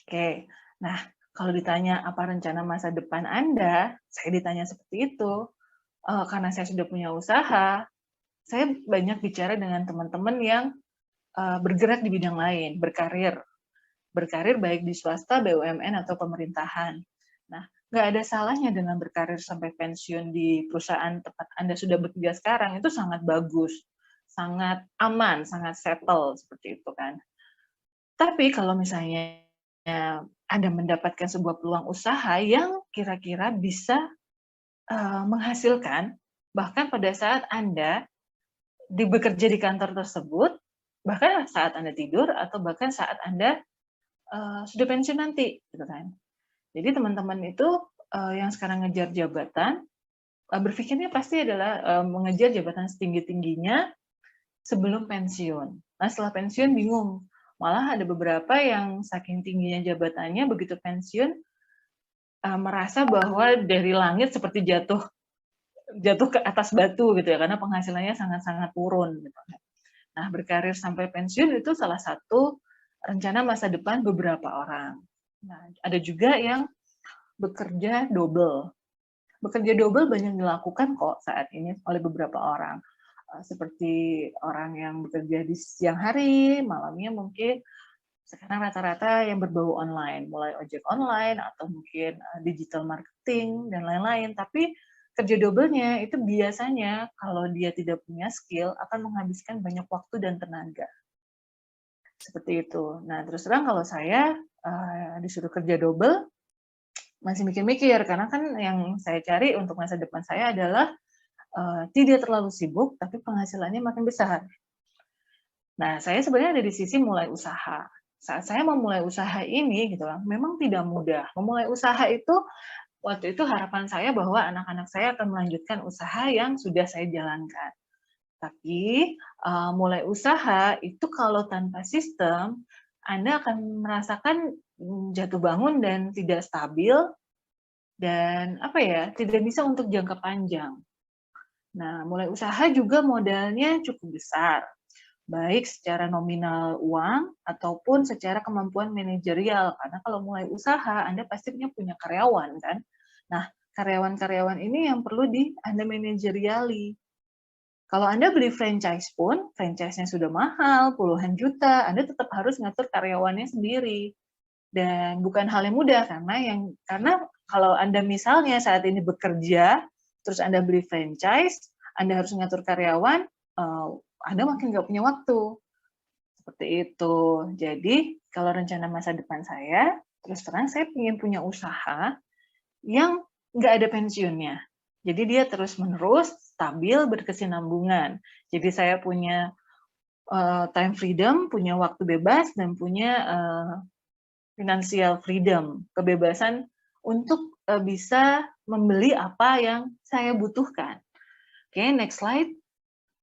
Oke, nah kalau ditanya apa rencana masa depan Anda, saya ditanya seperti itu, karena saya sudah punya usaha, saya banyak bicara dengan teman-teman yang, bergerak di bidang lain, berkarir. Berkarir baik di swasta, BUMN, atau pemerintahan. Nah, nggak ada salahnya dengan berkarir sampai pensiun di perusahaan tempat Anda sudah bekerja sekarang, itu sangat bagus, sangat aman, sangat settle, seperti itu kan. Tapi kalau misalnya Anda mendapatkan sebuah peluang usaha yang kira-kira bisa, menghasilkan, bahkan pada saat Anda bekerja di kantor tersebut, bahkan saat Anda tidur, atau bahkan saat Anda, sudah pensiun nanti, gitu kan. Jadi teman-teman itu, yang sekarang ngejar jabatan, berpikirnya pasti adalah, mengejar jabatan setinggi-tingginya sebelum pensiun. Nah, setelah pensiun bingung, malah ada beberapa yang saking tingginya jabatannya begitu pensiun, merasa bahwa dari langit seperti jatuh jatuh ke atas batu gitu ya, karena penghasilannya sangat-sangat turun gitu kan. Nah, berkarir sampai pensiun itu salah satu rencana masa depan beberapa orang. Nah, ada juga yang bekerja double. Bekerja double banyak dilakukan kok saat ini oleh beberapa orang, seperti orang yang bekerja di siang hari, malamnya mungkin sekarang rata-rata yang berbau online, mulai ojek online atau mungkin, digital marketing dan lain-lain. Tapi kerja double-nya itu biasanya kalau dia tidak punya skill akan menghabiskan banyak waktu dan tenaga, seperti itu. Nah, terus terang kalau saya, disuruh kerja double, masih mikir-mikir karena kan yang saya cari untuk masa depan saya adalah, tidak terlalu sibuk, tapi penghasilannya makin besar. Nah, saya sebenarnya ada di sisi mulai usaha. Saat saya memulai usaha ini gitu lah, memang tidak mudah. Memulai usaha itu, waktu itu harapan saya bahwa anak-anak saya akan melanjutkan usaha yang sudah saya jalankan. Tapi, mulai usaha itu kalau tanpa sistem, Anda akan merasakan, jatuh bangun dan tidak stabil, dan apa ya, tidak bisa untuk jangka panjang. Nah, mulai usaha juga modalnya cukup besar, baik secara nominal uang ataupun secara kemampuan manajerial. Karena kalau mulai usaha, Anda pastinya punya karyawan kan. Nah, karyawan-karyawan ini yang perlu Anda manajeriali. Kalau Anda beli franchise pun, franchise-nya sudah mahal, puluhan juta, Anda tetap harus ngatur karyawannya sendiri. Dan bukan hal yang mudah karena kalau Anda misalnya saat ini bekerja, terus Anda beli franchise, Anda harus ngatur karyawan, Anda makin nggak punya waktu, seperti itu. Jadi kalau rencana masa depan saya, terus terang saya ingin punya usaha yang nggak ada pensiunnya. Jadi dia terus-menerus, stabil, berkesinambungan. Jadi saya punya, time freedom, punya waktu bebas, dan punya, financial freedom, kebebasan untuk, bisa membeli apa yang saya butuhkan. Oke, next slide.